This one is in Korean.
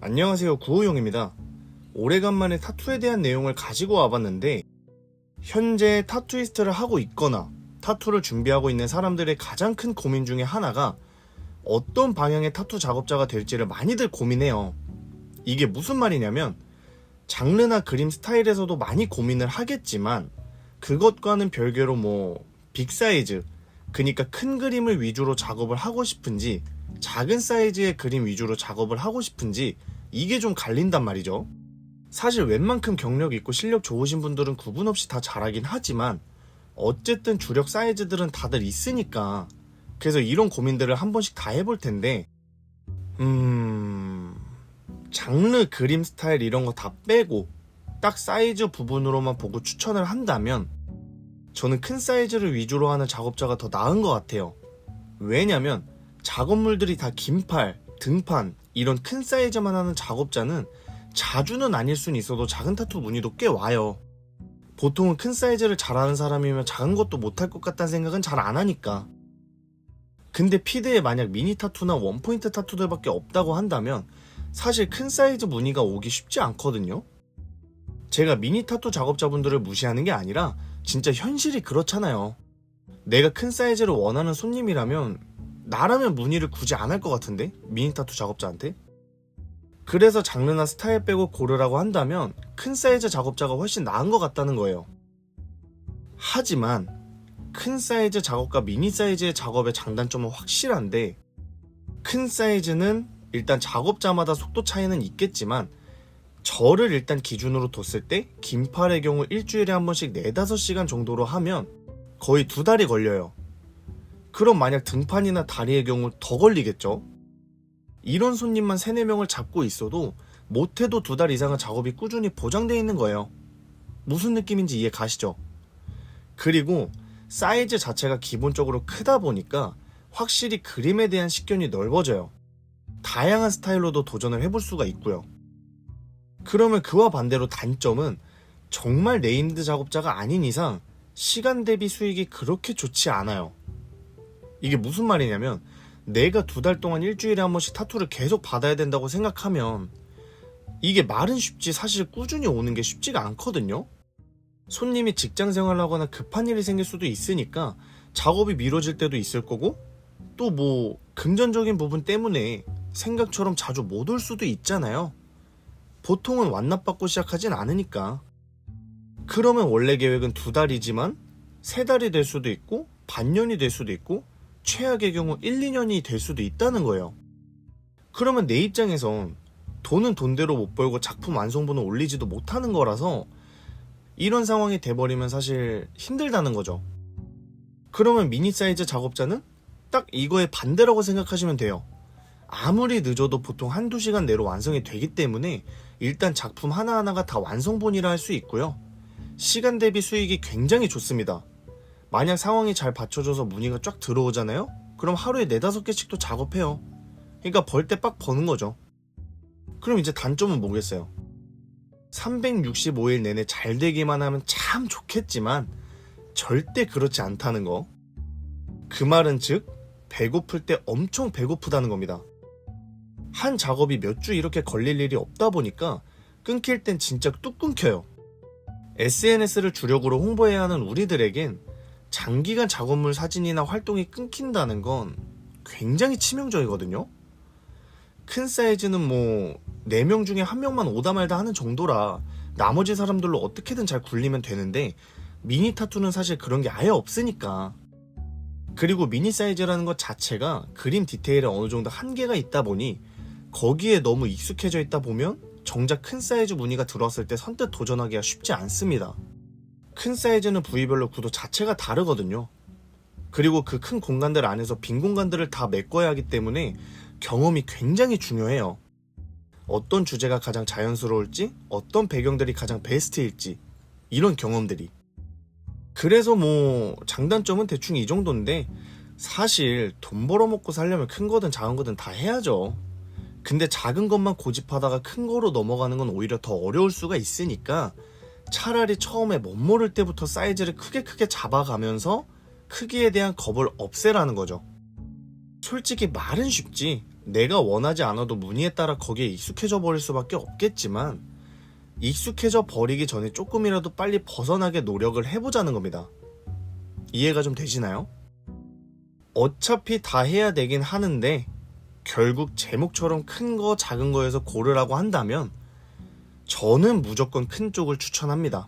안녕하세요, 구호용입니다. 오래간만에 타투에 대한 내용을 가지고 와봤는데, 현재 타투이스트를 하고 있거나 타투를 준비하고 있는 사람들의 가장 큰 고민 중에 하나가 어떤 방향의 타투 작업자가 될지를 많이들 고민해요. 이게 무슨 말이냐면, 장르나 그림 스타일에서도 많이 고민을 하겠지만, 그것과는 별개로 빅사이즈, 그러니까 큰 그림을 위주로 작업을 하고 싶은지, 작은 사이즈의 그림 위주로 작업을 하고 싶은지, 이게 좀 갈린단 말이죠. 사실 웬만큼 경력 있고 실력 좋으신 분들은 구분 없이 다 잘하긴 하지만, 어쨌든 주력 사이즈들은 다들 있으니까, 그래서 이런 고민들을 한 번씩 다 해볼 텐데, 장르, 그림 스타일 이런 거 다 빼고 딱 사이즈 부분으로만 보고 추천을 한다면 저는 큰 사이즈를 위주로 하는 작업자가 더 나은 것 같아요. 왜냐면 작업물들이 다 긴팔, 등판 이런 큰 사이즈만 하는 작업자는 자주는 아닐 순 있어도 작은 타투 문의도 꽤 와요. 보통은 큰 사이즈를 잘하는 사람이면 작은 것도 못할 것 같다는 생각은 잘 안 하니까. 근데 피드에 만약 미니 타투나 원포인트 타투들밖에 없다고 한다면 사실 큰 사이즈 문의가 오기 쉽지 않거든요. 제가 미니 타투 작업자분들을 무시하는 게 아니라 진짜 현실이 그렇잖아요. 내가 큰 사이즈를 원하는 손님이라면 나라면 문의를 굳이 안 할 것 같은데? 미니 타투 작업자한테? 그래서 장르나 스타일 빼고 고르라고 한다면 큰 사이즈 작업자가 훨씬 나은 것 같다는 거예요. 하지만 큰 사이즈 작업과 미니 사이즈의 작업의 장단점은 확실한데, 큰 사이즈는 일단 작업자마다 속도 차이는 있겠지만 저를 일단 기준으로 뒀을 때 긴팔의 경우 일주일에 한 번씩 4-5시간 정도로 하면 거의 2달이 걸려요. 그럼 만약 등판이나 다리의 경우 더 걸리겠죠? 이런 손님만 3-4명을 잡고 있어도 못해도 2달 이상은 작업이 꾸준히 보장되어 있는 거예요. 무슨 느낌인지 이해 가시죠? 그리고 사이즈 자체가 기본적으로 크다 보니까 확실히 그림에 대한 식견이 넓어져요. 다양한 스타일로도 도전을 해볼 수가 있고요. 그러면 그와 반대로 단점은 정말 네임드 작업자가 아닌 이상 시간 대비 수익이 그렇게 좋지 않아요. 이게 무슨 말이냐면 내가 2달 동안 일주일에 한 번씩 타투를 계속 받아야 된다고 생각하면 이게 말은 쉽지 사실 꾸준히 오는 게 쉽지가 않거든요. 손님이 직장 생활을 하거나 급한 일이 생길 수도 있으니까 작업이 미뤄질 때도 있을 거고, 또 금전적인 부분 때문에 생각처럼 자주 못 올 수도 있잖아요. 보통은 완납받고 시작하진 않으니까. 그러면 원래 계획은 2달이지만 3달이 될 수도 있고 반년이 될 수도 있고 최악의 경우 1-2년이 될 수도 있다는 거예요. 그러면 내 입장에선 돈은 돈대로 못 벌고 작품 완성본을 올리지도 못하는 거라서 이런 상황이 돼버리면 사실 힘들다는 거죠. 그러면 미니 사이즈 작업자는 딱 이거의 반대라고 생각하시면 돼요. 아무리 늦어도 보통 1-2시간 내로 완성이 되기 때문에 일단 작품 하나하나가 다 완성본이라 할 수 있고요. 시간 대비 수익이 굉장히 좋습니다. 만약 상황이 잘 받쳐줘서 문의가 쫙 들어오잖아요? 그럼 하루에 4-5개씩도 작업해요. 그러니까 벌 때 빡 버는 거죠. 그럼 이제 단점은 뭐겠어요? 365일 내내 잘 되기만 하면 참 좋겠지만 절대 그렇지 않다는 거. 그 말은 즉 배고플 때 엄청 배고프다는 겁니다. 한 작업이 몇 주 이렇게 걸릴 일이 없다 보니까 끊길 땐 진짜 뚝 끊겨요. SNS를 주력으로 홍보해야 하는 우리들에겐 장기간 작업물 사진이나 활동이 끊긴다는 건 굉장히 치명적이거든요. 큰 사이즈는 4명 중에 1명만 오다 말다 하는 정도라 나머지 사람들로 어떻게든 잘 굴리면 되는데, 미니 타투는 사실 그런 게 아예 없으니까. 그리고 미니 사이즈라는 것 자체가 그림 디테일에 어느 정도 한계가 있다 보니 거기에 너무 익숙해져 있다 보면 정작 큰 사이즈 문의가 들어왔을 때 선뜻 도전하기가 쉽지 않습니다. 큰 사이즈는 부위별로 구도 자체가 다르거든요. 그리고 그 큰 공간들 안에서 빈 공간들을 다 메꿔야 하기 때문에 경험이 굉장히 중요해요. 어떤 주제가 가장 자연스러울지, 어떤 배경들이 가장 베스트일지, 이런 경험들이. 그래서 장단점은 대충 이 정도인데, 사실 돈 벌어먹고 살려면 큰 거든 작은 거든 다 해야죠. 근데 작은 것만 고집하다가 큰 거로 넘어가는 건 오히려 더 어려울 수가 있으니까 차라리 처음에 멋모를 때부터 사이즈를 크게 잡아가면서 크기에 대한 겁을 없애라는 거죠. 솔직히 말은 쉽지 내가 원하지 않아도 무늬에 따라 거기에 익숙해져 버릴 수밖에 없겠지만 익숙해져 버리기 전에 조금이라도 빨리 벗어나게 노력을 해보자는 겁니다. 이해가 좀 되시나요? 어차피 다 해야 되긴 하는데 결국 제목처럼 큰 거 작은 거에서 고르라고 한다면 저는 무조건 큰 쪽을 추천합니다.